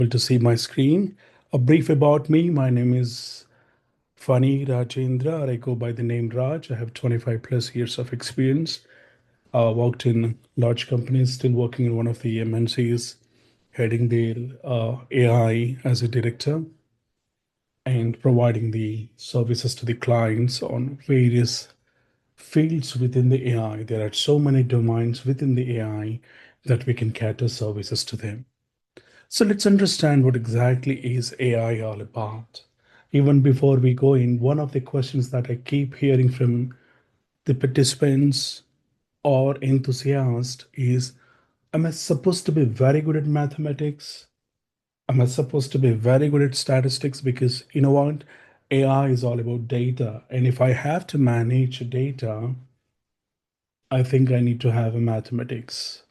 Able to see my screen. A brief about me. My name is Fani Rajendra, or I go by the name Raj. I have 25 plus years of experience. Worked in large companies, still working in one of the MNCs, heading their AI as a director and providing the services to the clients on various fields within the AI. There are so many domains within the AI that we can cater services to them. So let's understand what exactly is AI all about. Even before we go in, one of the questions that I keep hearing from the participants or enthusiasts is, am I supposed to be very good at mathematics? Am I supposed to be very good at statistics? Because you know what? AI is all about data. And if I have to manage data, I think I need to have a mathematics.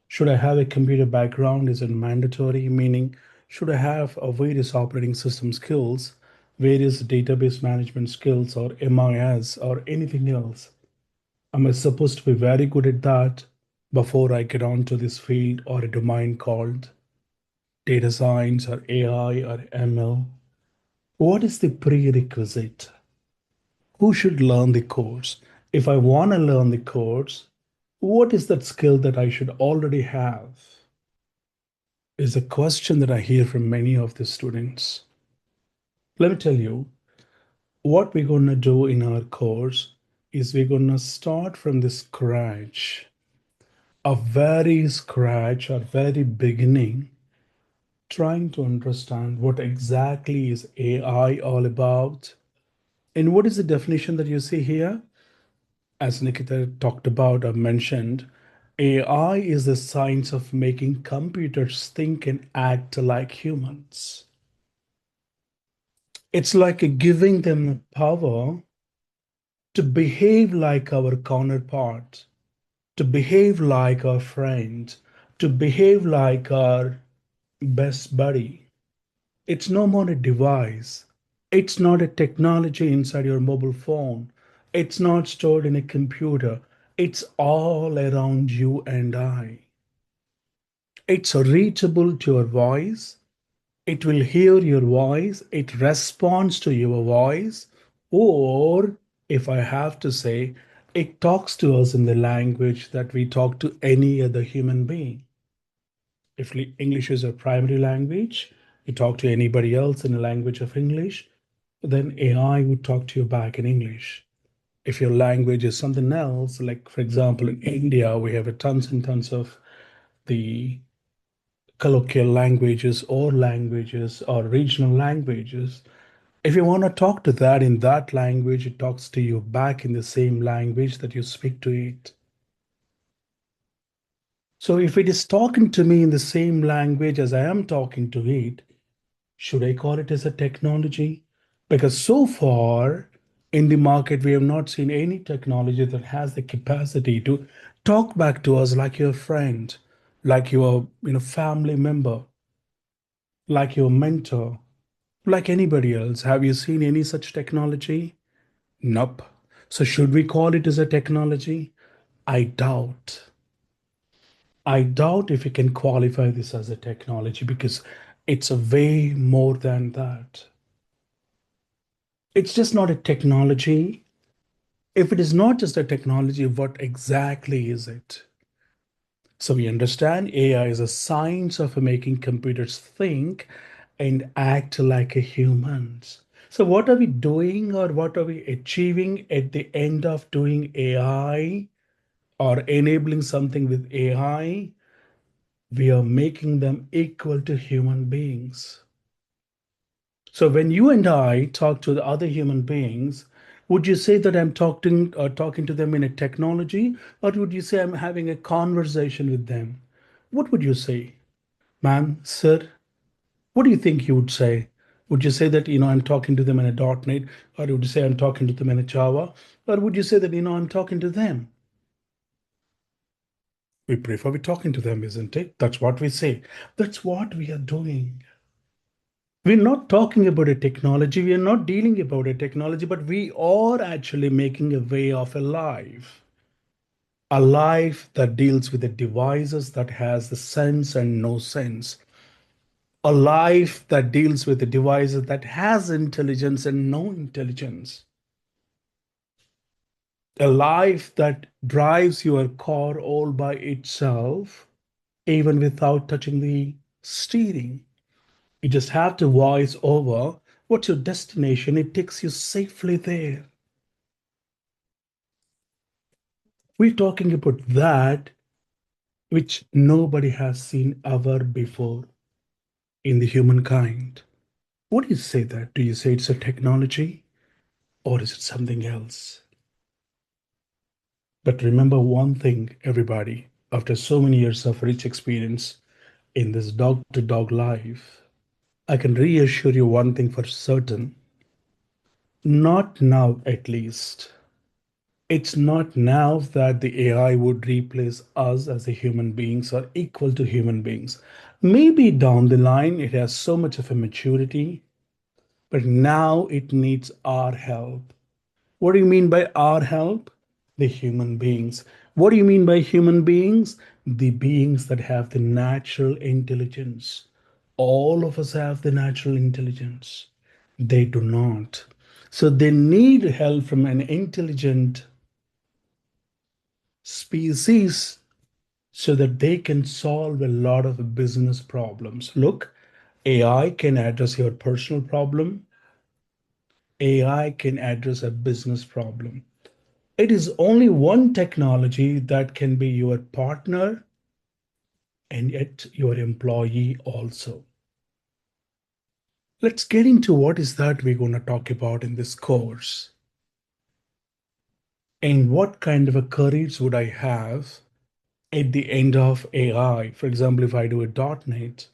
Should I have a computer background? Is it mandatory? Meaning, should I have a various operating system skills, various database management skills, or MIS, or anything else? Am I supposed to be very good at that before I get onto this field or a domain called data science or AI or ML? What is the prerequisite? Who should learn the course? If I want to learn the course, what is that skill that I should already have? Is a question that I hear from many of the students. Let me tell you, what we're going to do in our course is we're going to start from the scratch, a very scratch, a very beginning, trying to understand what exactly is AI all about. And what is the definition that you see here? As Nikita talked about or mentioned, AI is the science of making computers think and act like humans. It's like giving them power to behave like our counterpart, to behave like our friend, to behave like our best buddy. It's no more a device. It's not a technology inside your mobile phone. It's not stored in a computer. It's all around you and I. It's reachable to your voice. It will hear your voice, it responds to your voice, or if I have to say, it talks to us in the language that we talk to any other human being. If English is a primary language, you talk to anybody else in the language of English, then AI would talk to you back in English. If your language is something else, like for example, in India, we have tons and tons of the colloquial languages or regional languages. If you want to talk to that in that language, it talks to you back in the same language that you speak to it. So if it is talking to me in the same language as I am talking to it, should I call it as a technology? Because so far in the market, we have not seen any technology that has the capacity to talk back to us like your friend, like your family member, like your mentor, like anybody else. Have you seen any such technology? Nope. So should we call it as a technology? I doubt. I doubt if we can qualify this as a technology because it's a way more than that. It's just not a technology. If it is not just a technology, what exactly is it? So we understand AI is a science of making computers think and act like a humans. So what are we doing or what are we achieving at the end of doing AI or enabling something with AI? We are making them equal to human beings. So when you and I talk to the other human beings, would you say that I'm talking to them in a technology, or would you say I'm having a conversation with them? What would you say, ma'am, sir? What do you think you would say? Would you say that I'm talking to them in a .NET, or would you say I'm talking to them in a Java, or would you say that I'm talking to them? We prefer we talking to them, isn't it? That's what we say. That's what we are doing. We're not talking about a technology. We are not dealing about a technology, but we are actually making a way of a life that deals with the devices that has the sense and no sense. A life that deals with the devices that has intelligence and no intelligence. A life that drives your car all by itself, even without touching the steering. You just have to voice over what's your destination. It takes you safely there. We're talking about that which nobody has seen ever before in the humankind. What do you say that? Do you say it's a technology or is it something else? But remember one thing, everybody, after so many years of rich experience in this dog to dog life, I can reassure you one thing for certain. Not now, at least. It's not now that the AI would replace us as a human beings or equal to human beings. Maybe down the line it has so much of a maturity, but now it needs our help. What do you mean by our help? The human beings. What do you mean by human beings? The beings that have the natural intelligence. All of us have the natural intelligence. They do not. So they need help from an intelligent species so that they can solve a lot of business problems. Look, AI can address your personal problem, AI can address a business problem. It is only one technology that can be your partner and yet your employee also. Let's get into what is that we're going to talk about in this course. And what kind of a careers would I have at the end of AI? For example, if I do a .NET,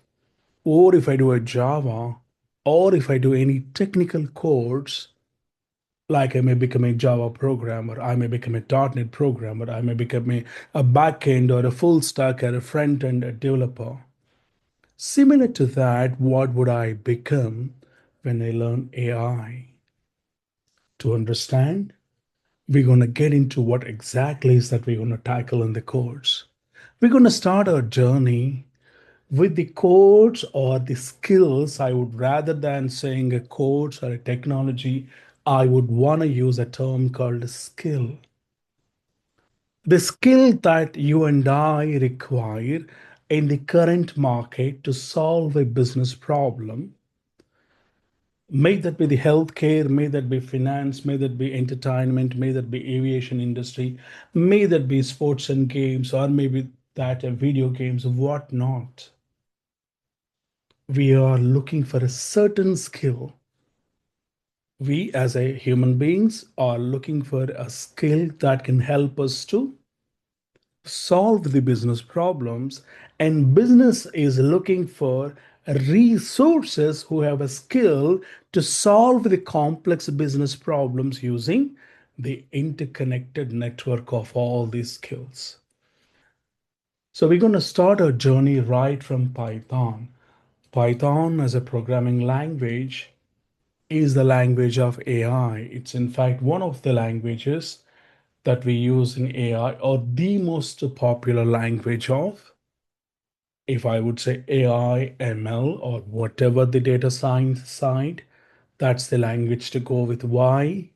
or if I do a Java, or if I do any technical course, like I may become a Java programmer, I may become a .NET programmer, I may become a backend or a full stack or a front end developer. Similar to that, what would I become when I learn AI? To understand, we're going to get into what exactly is that we're going to tackle in the course. We're going to start our journey with the codes or the skills. I would, rather than saying a codes or a technology, I would want to use a term called a skill. The skill that you and I require in the current market to solve a business problem, may that be the healthcare, may that be finance, may that be entertainment, may that be aviation industry, may that be sports and games, or maybe that video games, whatnot. We are looking for a certain skill. We as a human beings are looking for a skill that can help us to solve the business problems, and business is looking for resources who have a skill to solve the complex business problems using the interconnected network of all these skills. So we're going to start our journey right from Python. Python as a programming language is the language of AI. It's in fact one of the languages that we use in AI, or the most popular language of, if I would say AI, ML, or whatever the data science side, that's the language to go with. Why?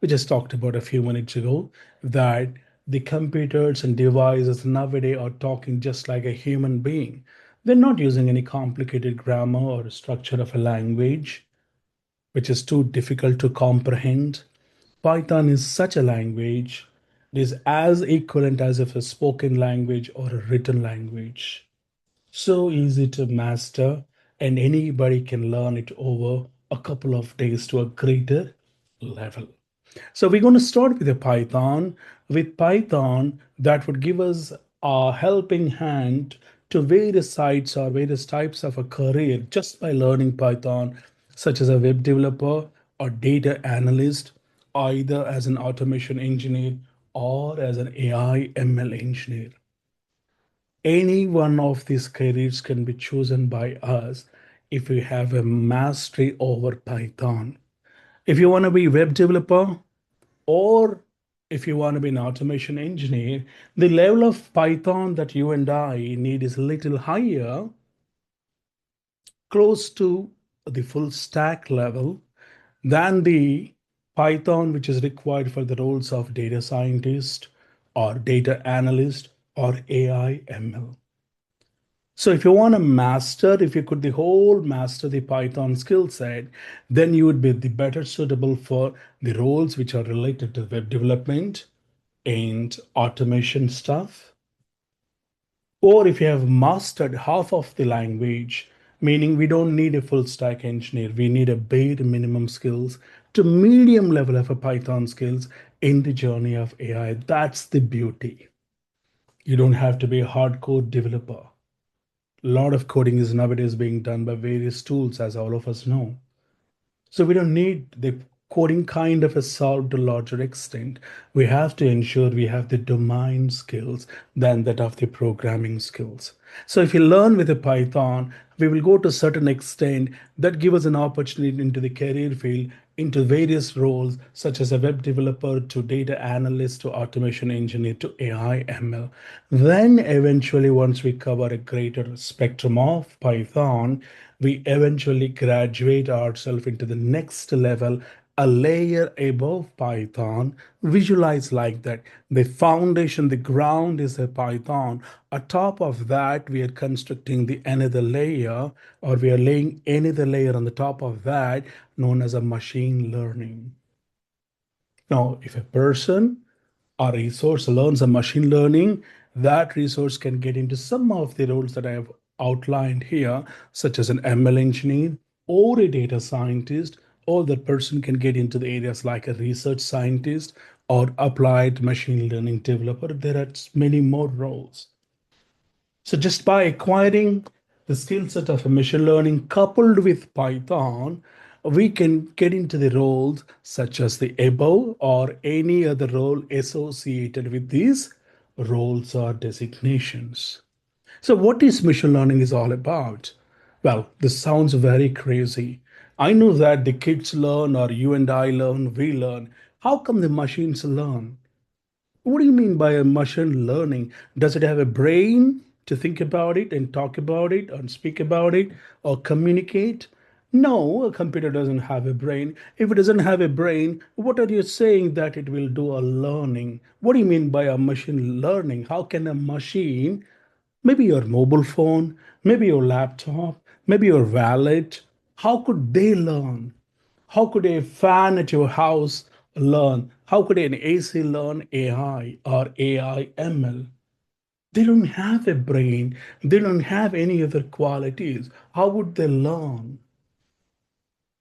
We just talked about a few minutes ago that the computers and devices nowadays are talking just like a human being. They're not using any complicated grammar or structure of a language, which is too difficult to comprehend. Python is such a language. It is as equivalent as if a spoken language or a written language. So easy to master, and anybody can learn it over a couple of days to a greater level. So we're going to start with a Python. With Python, that would give us a helping hand to various sites or various types of a career just by learning Python, such as a web developer or data analyst, either as an automation engineer or as an AI ML engineer. Any one of these careers can be chosen by us if we have a mastery over Python. If you want to be web developer, or if you want to be an automation engineer, the level of Python that you and I need is a little higher close to the full stack level than the Python, which is required for the roles of data scientist or data analyst or AI ML. So if you want to master, if you could the whole master the Python skill set, then you would be the better suitable for the roles which are related to web development and automation stuff. Or if you have mastered half of the language, meaning we don't need a full stack engineer, we need a bare minimum skills to medium level of a Python skills in the journey of AI. That's the beauty. You don't have to be a hardcore developer. A lot of coding is nowadays being done by various tools, as all of us know. So we don't need the coding kind of a solved to a larger extent. We have to ensure we have the domain skills than that of the programming skills. So if you learn with a Python, we will go to a certain extent that give us an opportunity into the career field, into various roles such as a web developer to data analyst to automation engineer to AI ML. Then eventually once we cover a greater spectrum of Python, we eventually graduate ourselves into the next level, a layer above Python. Visualize like that. The foundation, the ground is a Python. On top of that, we are constructing the another layer, or we are laying another layer on the top of that, known as a machine learning. Now, if a person or resource learns a machine learning, that resource can get into some of the roles that I have outlined here, such as an ML engineer or a data scientist, or that person can get into the areas like a research scientist or applied machine learning developer. There are many more roles. So just by acquiring the skill set of machine learning coupled with Python, we can get into the roles such as the above or any other role associated with these roles or designations. So what is machine learning is all about? Well, this sounds very crazy. I know that the kids learn or you and I learn, we learn. How come the machines learn? What do you mean by a machine learning? Does it have a brain to think about it and talk about it and speak about it or communicate? No, a computer doesn't have a brain. If it doesn't have a brain, what are you saying that it will do a learning? What do you mean by a machine learning? How can a machine, maybe your mobile phone, maybe your laptop, maybe your wallet, how could they learn? How could a fan at your house learn? How could an AC learn AI or AI ML? They don't have a brain. They don't have any other qualities. How would they learn?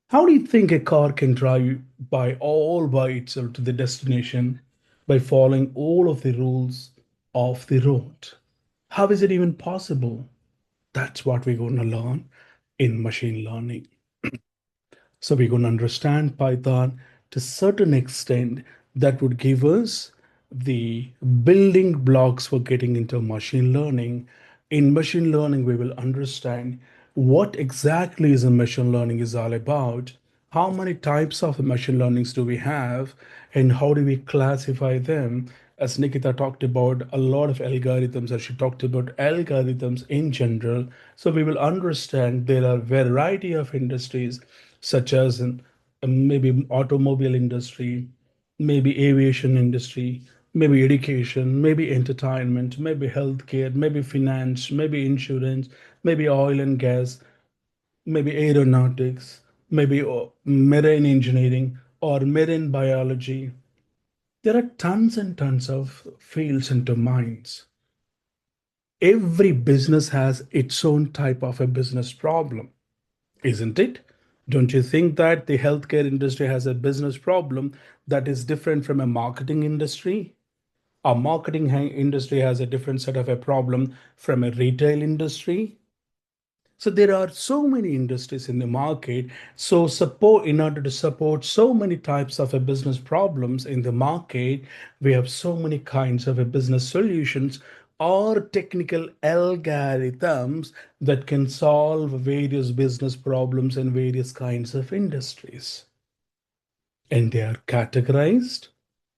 How do you think a car can drive by itself to the destination by following all of the rules of the road? How is it even possible? That's what we're going to learn in machine learning. So we're going to understand Python to a certain extent that would give us the building blocks for getting into machine learning. In machine learning, we will understand what exactly is a machine learning is all about, how many types of machine learnings do we have, and how do we classify them. As Nikita talked about a lot of algorithms, as she talked about algorithms in general. So we will understand there are variety of industries such as maybe automobile industry, maybe aviation industry, maybe education, maybe entertainment, maybe healthcare, maybe finance, maybe insurance, maybe oil and gas, maybe aeronautics, maybe marine engineering or marine biology. There are tons and tons of fields and domains. Every business has its own type of a business problem, isn't it? Don't you think that the healthcare industry has a business problem that is different from a marketing industry? A marketing industry has a different set of a problem from a retail industry. So there are so many industries in the market. So support in order to support so many types of a business problems in the market, we have so many kinds of a business solutions or technical algorithms that can solve various business problems in various kinds of industries. And they are categorized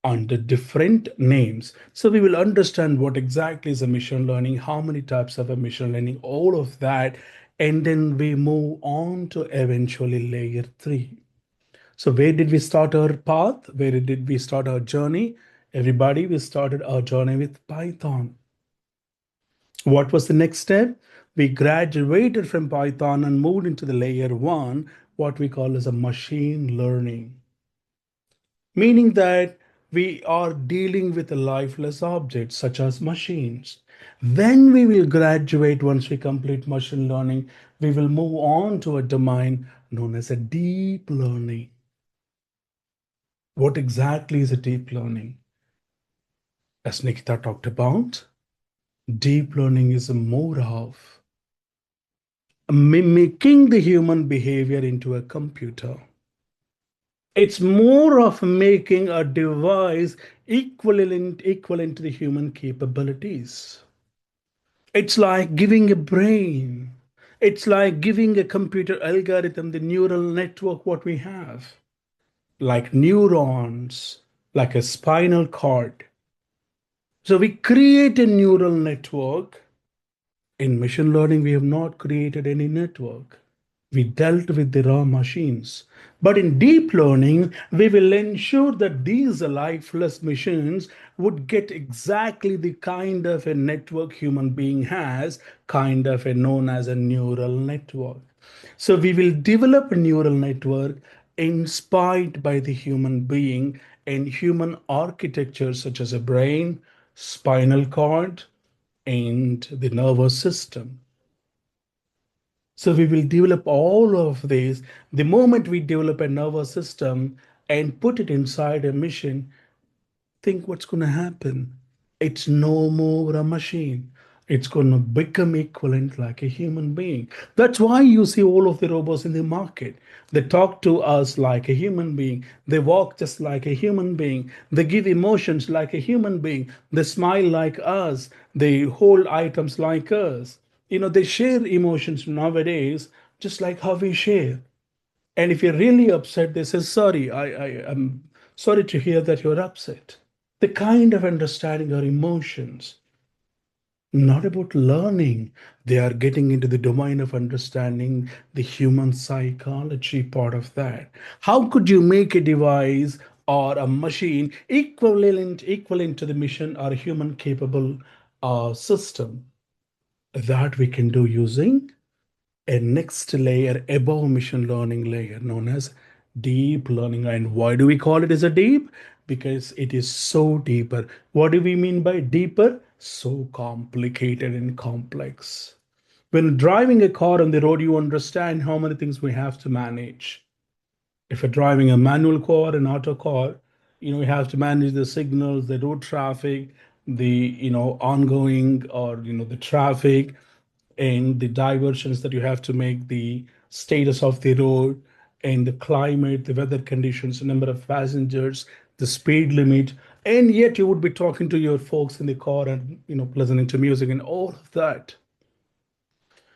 under different names. So we will understand what exactly is a machine learning, how many types of a machine learning, all of that and then we move on to eventually layer 3. So where did we start our path? Where did we start our journey? Everybody, we started our journey with Python. What was the next step? We graduated from Python and moved into the layer 1, what we call as a machine learning, meaning that we are dealing with a lifeless objects such as machines. Then we will graduate. Once we complete machine learning, we will move on to a domain known as a deep learning. What exactly is a deep learning? As Nikita talked about, deep learning is more of mimicking the human behavior into a computer. It's more of making a device equivalent to the human capabilities. It's like giving a brain. It's like giving a computer algorithm the neural network what we have, like neurons, like a spinal cord. So we create a neural network. In machine learning, we have not created any network. We dealt with the raw machines. But in deep learning, we will ensure that these lifeless machines would get exactly the kind of a network human being has, kind of a known as a neural network. So we will develop a neural network inspired by the human being and human architecture such as a brain, spinal cord, and the nervous system. So we will develop all of these. The moment we develop a nervous system and put it inside a machine, think what's going to happen. It's no more a machine. It's going to become equivalent like a human being. That's why you see all of the robots in the market. They talk to us like a human being. They walk just like a human being. They give emotions like a human being. They smile like us. They hold items like us. They share emotions nowadays just like how we share. And if you're really upset, they say, sorry, I'm sorry to hear that you're upset. The kind of understanding our emotions, not about learning. They are getting into the domain of understanding the human psychology part of that. How could you make a device or a machine equivalent to the mission or a human capable system? That we can do using a next layer above machine learning layer known as deep learning. And why do we call it as a deep? Because it is so deeper. What do we mean by deeper? So complicated and complex. When driving a car on the road, you understand how many things we have to manage. If you're driving a manual car, an auto car, you have to manage the signals, the road traffic, the ongoing or the traffic, and the diversions that you have to make, the status of the road, and the climate, the weather conditions, the number of passengers, the speed limit. And yet you would be talking to your folks in the car and listening to music and all of that.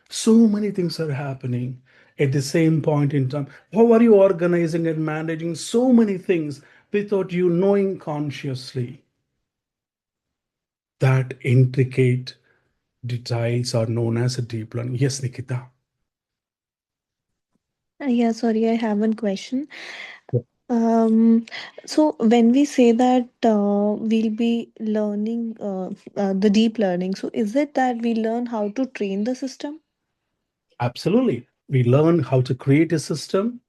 So many things are happening at the same point in time. How are you organizing and managing so many things without you knowing consciously? That intricate details are known as a deep learning. Yes, Nikita. Yeah, sorry, I have one question. Um, so when we say that we'll be learning the deep learning, so is it that we learn how to train the system? Absolutely. We learn how to create a system,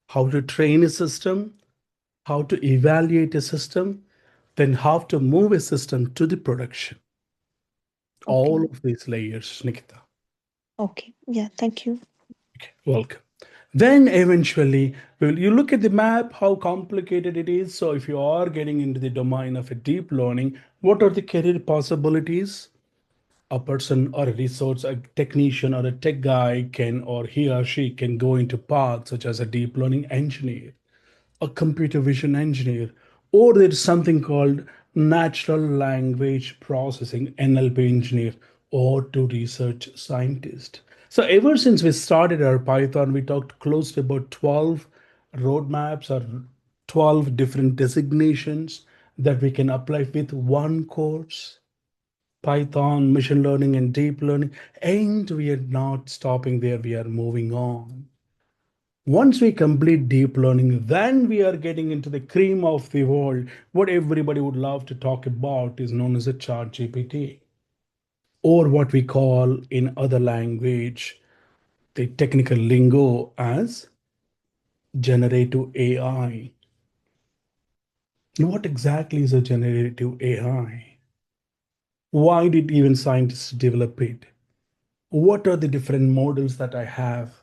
how to train a system, how to evaluate a system, then how to move a system to the production. All Okay. of these layers, Nikita. Okay. Yeah, thank you. Okay, welcome. Then eventually, you look at the map, how complicated it is. So if you are getting into the domain of a deep learning, what are the career possibilities? A person or a resource, a technician or a tech guy can, or he or she can go into paths such as a deep learning engineer, a computer vision engineer, or there's something called natural language processing NLP engineer, or to research scientist. So ever since we started our Python, we talked close to about 12 roadmaps or 12 different designations that we can apply with one course. Python, machine learning, and deep learning. And we are not stopping there, we are moving on. Once we complete deep learning, then we are getting into the cream of the world. What everybody would love to talk about is known as a chat GPT, or what we call in other language, the technical lingo as generative AI. What exactly is a generative AI? Why did even scientists develop it? What are the different models that I have?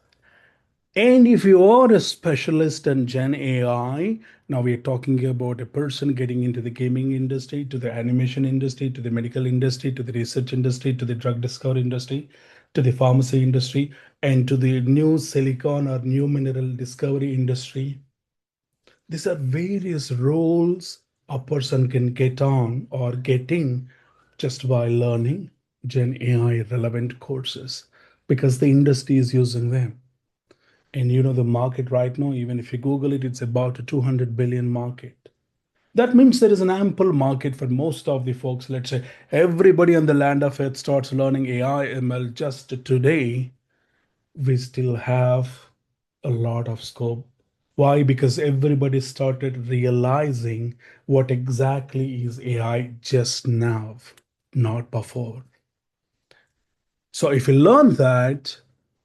And if you are a specialist in Gen AI, now we are talking about a person getting into the gaming industry, to the animation industry, to the medical industry, to the research industry, to the drug discovery industry, to the pharmacy industry, and to the new silicon or new mineral discovery industry. These are various roles a person can get on or get in just by learning Gen AI relevant courses because the industry is using them. And you know the market right now, even if you Google it, it's about a 200 billion market. That means there is an ample market for most of the folks. Let's say everybody on the land of Earth starts learning AI ML just today. We still have a lot of scope. Why? Because everybody started realizing what exactly is AI just now, not before. So if we learn that,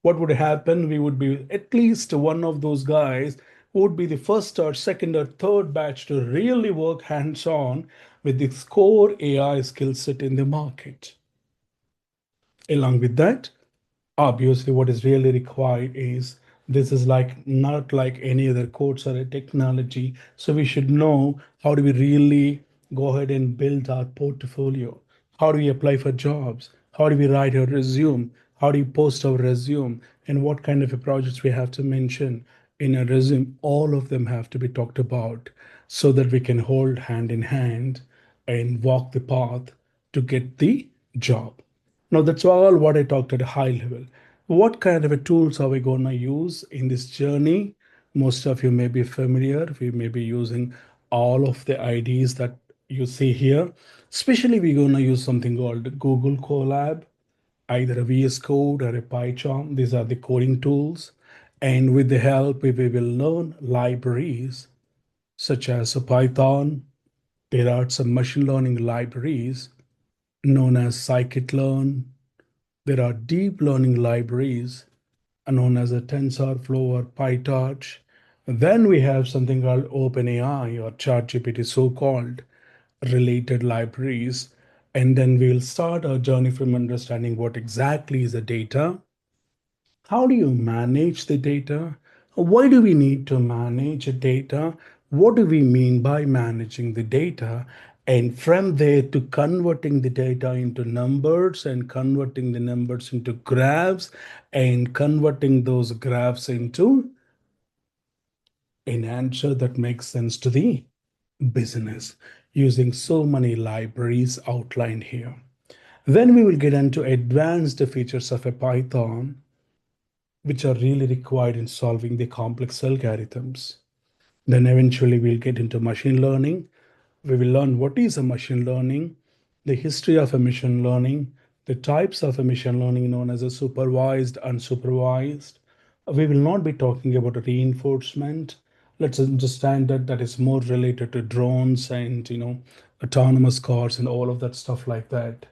what would happen? We would be at least one of those guys who would be the first or second or third batch to really work hands-on with the core AI skill set in the market. Along with that, obviously what is really required is this is like not like any other course or a technology, so we should know how do we really go ahead and build our portfolio, how do we apply for jobs, how do we write our resume, how do you post our resume, and what kind of a projects we have to mention in a resume. All of them have to be talked about so that we can hold hand in hand and walk the path to get the job. Now, that's all what I talked at a high level. What kind of a tools are we going to use in this journey? Most of you may be familiar. We may be using all of the IDs that you see here. Especially, we're going to use something called Google Colab, either a VS Code or a PyCharm. These are the coding tools. And with the help, we will learn libraries such as Python. There are some machine learning libraries known as scikit-learn. There are deep learning libraries known as a TensorFlow or PyTorch. Then we have something called OpenAI or ChatGPT, so-called related libraries. And then we'll start our journey from understanding what exactly is the data. How do you manage the data? Why do we need to manage the data? What do we mean by managing the data? And from there to converting the data into numbers and converting the numbers into graphs and converting those graphs into an answer that makes sense to the business using so many libraries outlined here. Then we will get into advanced features of a Python which are really required in solving the complex algorithms. Then eventually we'll get into machine learning. We will learn what is a machine learning, the history of a machine learning, the types of a machine learning known as a supervised, unsupervised. We will not be talking about reinforcement. Let's understand that that is more related to drones and autonomous cars and all of that stuff like that.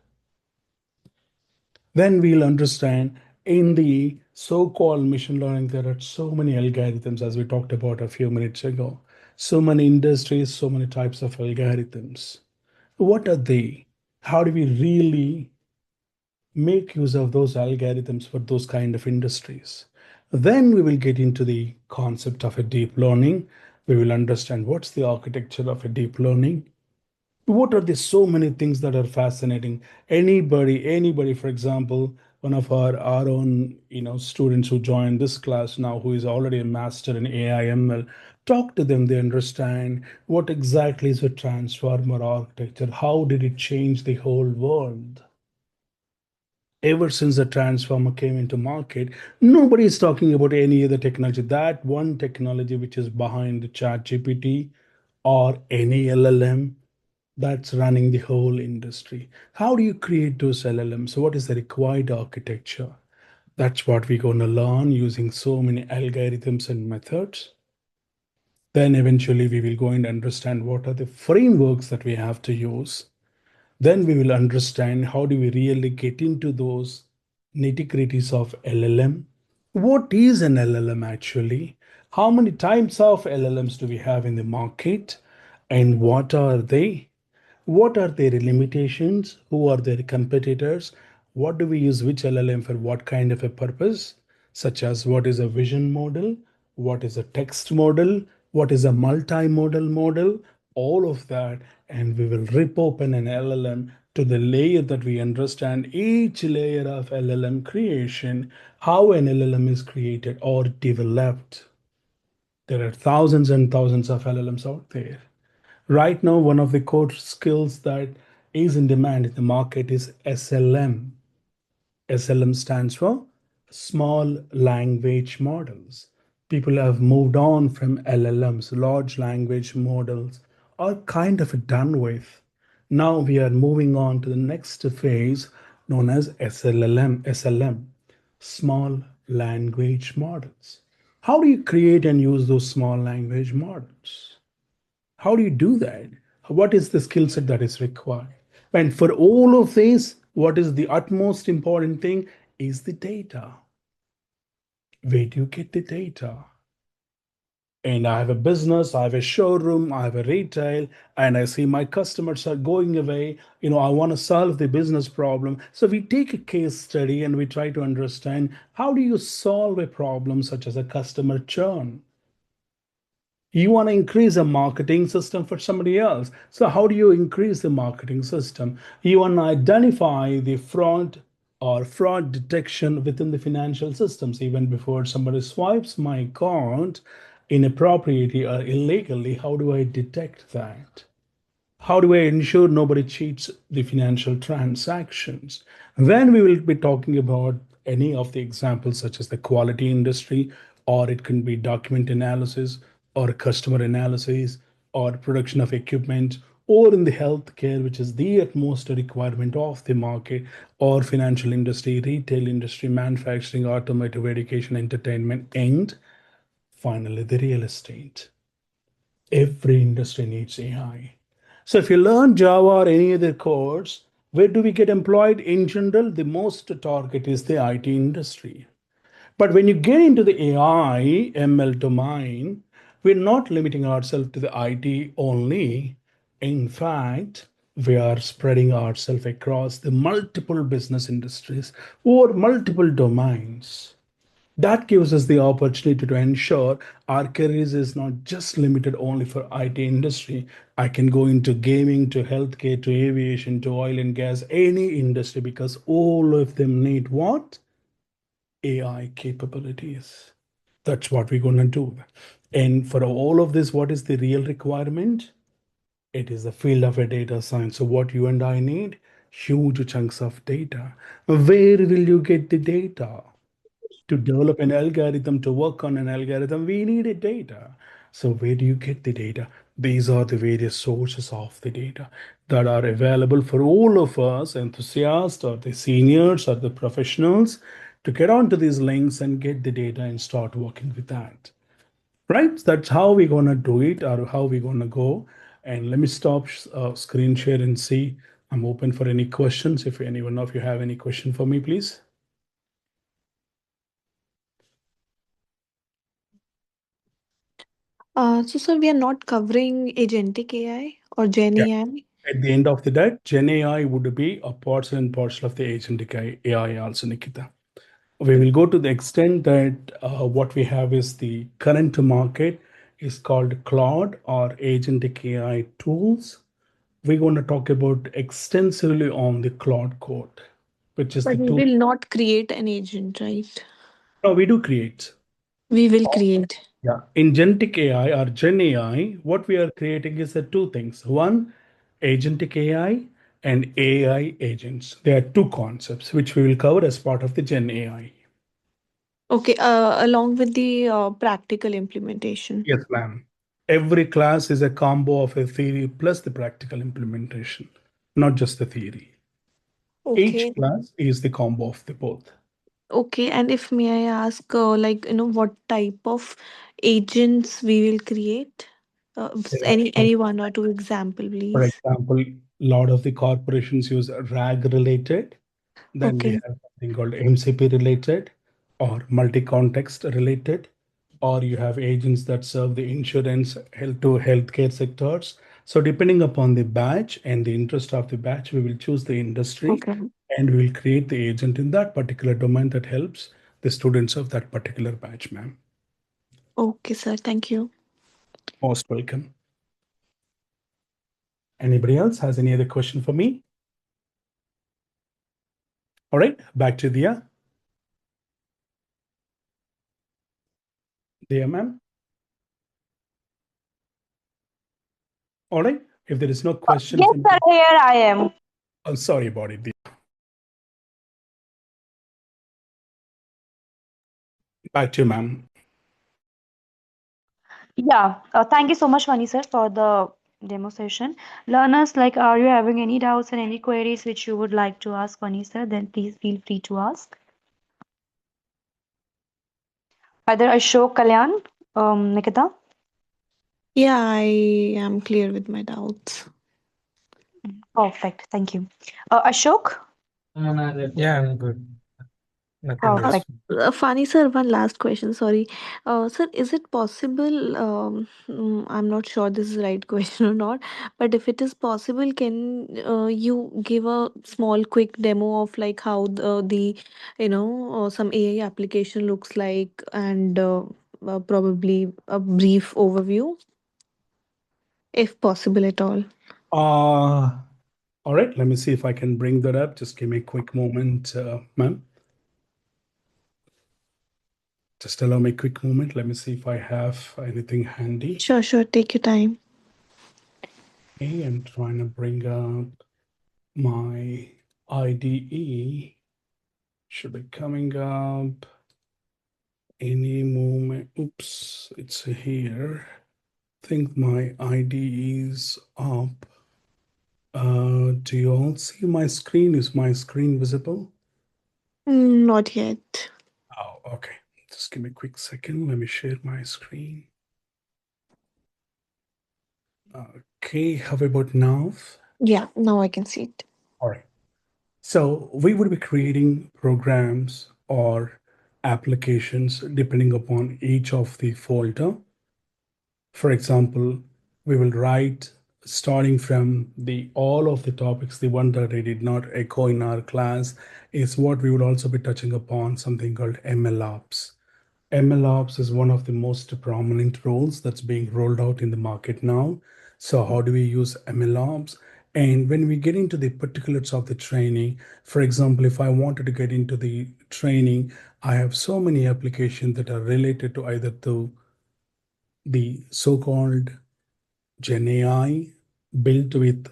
Then we'll understand in the so-called machine learning, there are so many algorithms, as we talked about a few minutes ago. So many industries, so many types of algorithms. What are they? How do we really make use of those algorithms for those kind of industries? Then we will get into the concept of a deep learning. We will understand what's the architecture of a deep learning. What are the so many things that are fascinating? Anybody, for example, one of our own students who joined this class now, who is already a master in AI ML, talk to them. They understand what exactly is a transformer architecture. How did it change the whole world? Ever since the transformer came into market, nobody is talking about any other technology. That one technology which is behind the chat GPT or any LLM, that's running the whole industry. How do you create those LLMs? What is the required architecture? That's what we're going to learn using so many algorithms and methods. Then eventually we will go and understand what are the frameworks that we have to use. Then we will understand how do we really get into those nitty-gritties of LLM. What is an LLM actually? How many types of LLMs do we have in the market? And what are they? What are their limitations? Who are their competitors? What do we use which LLM for what kind of a purpose? Such as what is a vision model? What is a text model? What is a multimodal model? All of that. And we will rip open an LLM to the layer that we understand each layer of LLM creation, how an LLM is created or developed. There are thousands and thousands of LLMs out there. Right now, one of the core skills that is in demand in the market is SLM. SLM stands for small language models. People have moved on from LLMs, large language models are kind of done with. Now we are moving on to the next phase known as SLM, small language models. How do you create and use those small language models? How do you do that? What is the skill set that is required? And for all of this, what is the utmost important thing is the data. Where do you get the data? And I have a business, I have a showroom, I have a retail, and I see my customers are going away. I want to solve the business problem. So we take a case study and we try to understand how do you solve a problem such as a customer churn? You want to increase a marketing system for somebody else. So how do you increase the marketing system? You want to identify the fraud or fraud detection within the financial systems even before somebody swipes my card inappropriately or illegally. How do I detect that? How do I ensure nobody cheats the financial transactions? Then we will be talking about any of the examples, such as the quality industry, or it can be document analysis, or customer analysis, or production of equipment, or in the healthcare, which is the utmost requirement of the market, or financial industry, retail industry, manufacturing, automotive, education, entertainment, and finally the real estate. Every industry needs AI. So if you learn Java or any other course, where do we get employed in general? The most target is the IT industry. But when you get into the AI, ML domain, we're not limiting ourselves to the IT only. In fact, we are spreading ourselves across the multiple business industries or multiple domains. That gives us the opportunity to ensure our careers is not just limited only for IT industry. I can go into gaming, to healthcare, to aviation, to oil and gas, any industry, because all of them need what? AI capabilities. That's what we're going to do. And for all of this, what is the real requirement? It is the field of a data science. So what you and I need? Huge chunks of data. Where will you get the data? To develop an algorithm, to work on an algorithm, we needed data. So where do you get the data? These are the various sources of the data that are available for all of us, enthusiasts or the seniors or the professionals, to get onto these links and get the data and start working with that. Right? That's how we're going to do it or how we're going to go. And let me stop screen share and see. I'm open for any questions. If anyone of you have any question for me, please. So, sir, we are not covering agentic AI or Gen Yeah. AI. At the end of the day, Gen AI would be a parcel and parcel of the agentic AI also, Nikita. We will go to the extent that what we have is the current market is called cloud or agentic AI tools. We're going to talk about extensively on the cloud code, which is the But we tool. will not create an agent, right? No, we do create. We will create. Yeah. In Genetic AI or Gen AI, what we are creating is the two things. One, agentic AI and AI agents. There are two concepts which we will cover as part of the Gen AI. Okay, along with the practical implementation. Yes, ma'am. Every class is a combo of a theory plus the practical implementation, not just the theory. Each Okay. class is the combo of the both. Okay, and if may I ask, what type of agents we will create? There are, Any one or two example, for please. example, a lot of the corporations use RAG related. Then we Okay. have something called MCP related or multi-context related, or you have agents that serve the insurance, health to healthcare sectors. So depending upon the batch and the interest of the batch, we will choose the industry Okay. and we will create the agent in that particular domain that helps the students of that particular batch, ma'am. Okay, sir. Thank you. Most welcome. Anybody else has any other question for me? All right, back to Dia. Dia, ma'am. All right. If there is no question Yes, from, sir, here I am. oh, sorry about it. Dia. Back to you, ma'am. Yeah, thank you so much, Vani sir, for the demo session. Learners, like, are you having any doubts and any queries which you would like to ask Vani sir? Then please feel free to ask. Either Ashok, Kalyan, Nikita. Yeah, I am clear with my doubts. Perfect, thank you. Ashok, Yeah, I'm good. Nothing Uh, else. perfect. Funny, sir, one last question. Sorry. Sir, is it possible? I'm not sure this is the right question or not, but if it is possible, can you give a small, quick demo of like how some AI application looks like and probably a brief overview, if possible at all? Uh, all right, let me see if I can bring that up. Just give me a quick moment, ma'am. Just allow me a quick moment. Let me see if I have anything handy. Sure, sure. Take your time. Okay, I'm trying to bring up my IDE. Should be coming up any moment. Oops, it's here. I think my IDE is up. Do you all see my screen? Is my screen visible? Not yet. Oh, okay. Just give me a quick second. Let me share my screen. Okay, how about now? Yeah, now I can see it. All right. So we would be creating programs or applications depending upon each of the folder. For example, we will write starting from the all of the topics, the one that I did not echo in our class is what we would also be touching upon something called MLOps. MLOps is one of the most prominent roles that's being rolled out in the market now. So how do we use MLOps? And when we get into the particulars of the training, for example, if I wanted to get into the training, I have so many applications that are related to either to the so-called Gen AI built with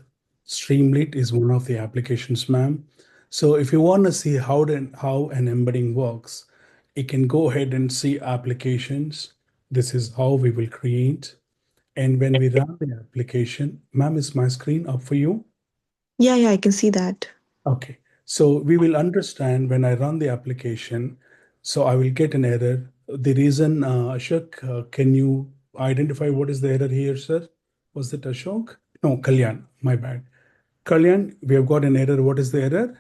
Streamlit is one of the applications, ma'am. So if you want to see how an embedding works, you can go ahead and see applications. This is how we will create. And when we run the application, ma'am, is my screen up for you? Yeah, yeah, I can see that. Okay. So we will understand when I run the application. So I will get an error. The reason, Ashok, can you identify what is the error here, sir? Was it Ashok? No, Kalyan. My bad. Kalyan, we have got an error. What is the error?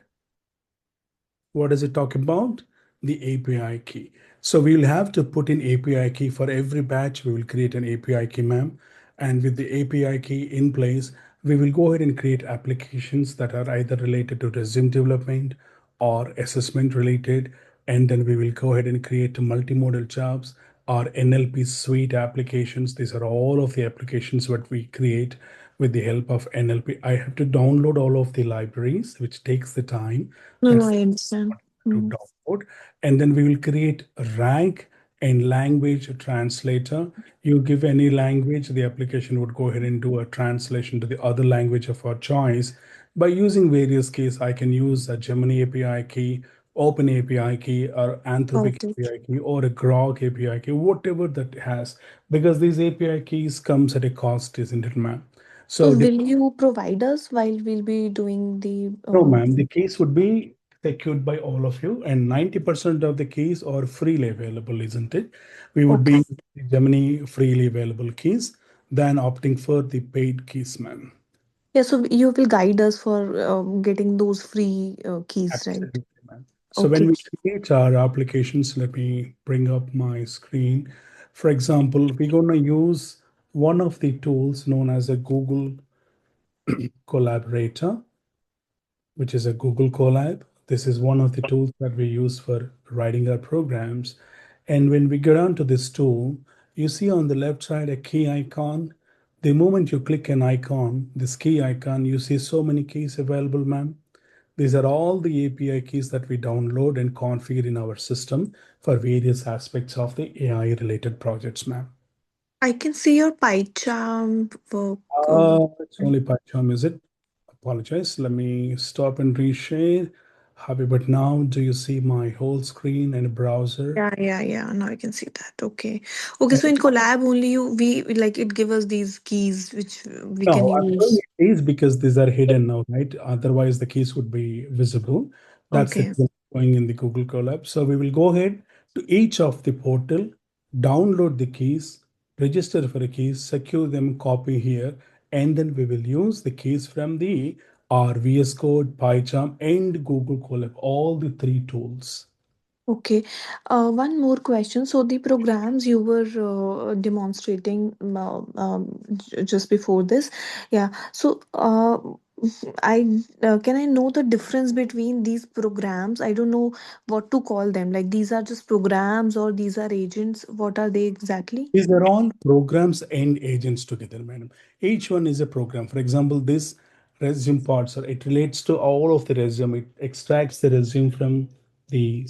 What does it talk about? The API key. So we will have to put in API key for every batch. We will create an API key, ma'am. And with the API key in place, we will go ahead and create applications that are either related to resume development or assessment related. And then we will go ahead and create multimodal jobs or NLP suite applications. These are all of the applications that we create with the help of NLP. I have to download all of the libraries, which takes the time. No, no, That's I understand. to Mm. download. And then we will create a rank and language translator. You give any language, the application would go ahead and do a translation to the other language of our choice. By using various keys, I can use a Gemini API key Open API key or Anthropic Got it. API key or a Grok API key, whatever that has, because these API keys comes at a cost, isn't it, ma'am? So So the will you provide us while we'll be doing the no, ma'am, the keys would be secured by all of you, and 90% of the keys are freely available, isn't it? We would okay. be Gemini freely available keys than opting for the paid keys, ma'am. Yeah, so you will guide us for getting those free keys, right? Absolutely, ma'am. So when Okay. we create our applications, let me bring up my screen. For example, we're going to use one of the tools known as a Google Collaborator, which is a Google Colab. This is one of the tools that we use for writing our programs. And when we go down to this tool, you see on the left side a key icon. The moment you click an icon, this key icon, you see so many keys available, ma'am. These are all the API keys that we download and configure in our system for various aspects of the AI related projects, ma'am. I can see your PyCharm work. It's only PyCharm, is it? Apologize. Let me stop and reshare. Happy, but now do you see my whole screen and browser? Yeah. Now I can see that. Okay. Okay, so in And collab only we like it give us these keys which we can no, I'm showing use. you keys because these are hidden now, right? Otherwise, the keys would be visible. That's the Okay. reason going in the Google Colab. So we will go ahead to each of the portal, download the keys, register for the keys, secure them, copy here, and then we will use the keys from the our VS Code, PyCharm, and Google Colab, all the three tools. Okay. One more question. So the programs you were demonstrating just before this, yeah. So I can I know the difference between these programs? I don't know what to call them. Like these are just programs or these are agents. What are they exactly? These are all programs and agents together, madam. Each one is a program. For example, this resume parts, it relates to all of the resume. It extracts the resume from the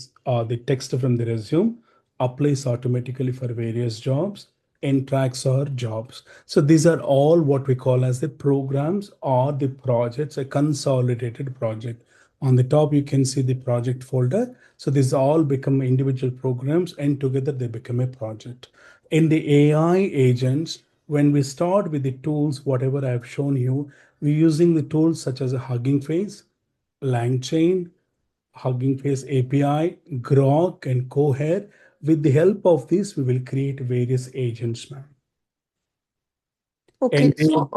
text from the resume, applies automatically for various jobs, and tracks our jobs. So these are all what we call as the programs or the projects, a consolidated project. On the top, you can see the project folder. So these all become individual programs and together they become a project. In the AI agents, when we start with the tools, whatever I've shown you, we're using the tools such as a Hugging Face, LangChain, Hugging Face API, Grok, and Cohere. With the help of this, we will create various agents, ma'am. Okay, And so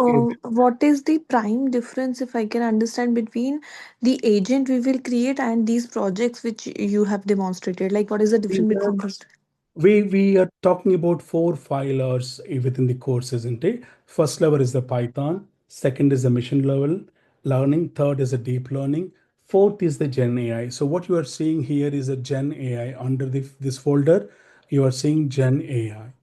what is the prime difference, if I can understand, between the agent we will create and these projects which you have demonstrated? Like, what is the these difference are between those? we are talking about four filers within the course, isn't it? First level is the Python, second is the machine level learning, third is the deep learning, fourth is the Gen AI. So what you are seeing here is a Gen AI under this folder. You are seeing Gen AI.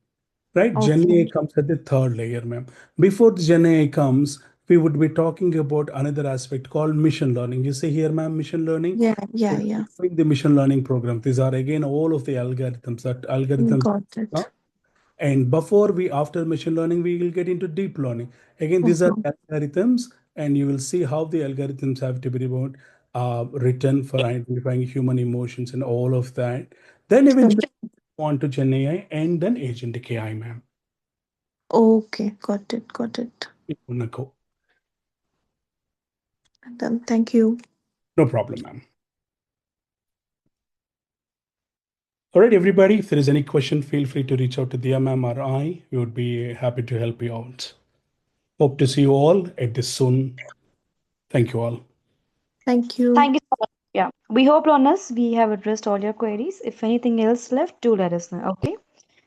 Right? Gen Okay. AI comes at the third layer, ma'am. Before the Gen AI comes, we would be talking about another aspect called machine learning. You see here, ma'am, machine learning. Yeah, We'll be yeah. doing the machine learning program. These are again all of the algorithms that algorithms. Got uh, it. And before we, after machine learning, we will get into deep learning. Again, these are Okay. algorithms, and you will see how the algorithms have to be about, written for identifying human emotions and all of that. Then So, eventually on to Gen AI and then agentic AI, ma'am. okay, got it. Go. Done. Thank you. No problem, ma'am. All right, everybody, if there is any question, feel free to reach out to the ma'am or I. We would be happy to help you out. Hope to see you all at this soon. Thank you all. Thank you. Thank you so much. Yeah. We hope, learners, we have addressed all your queries. If anything else left, do let us know. Okay.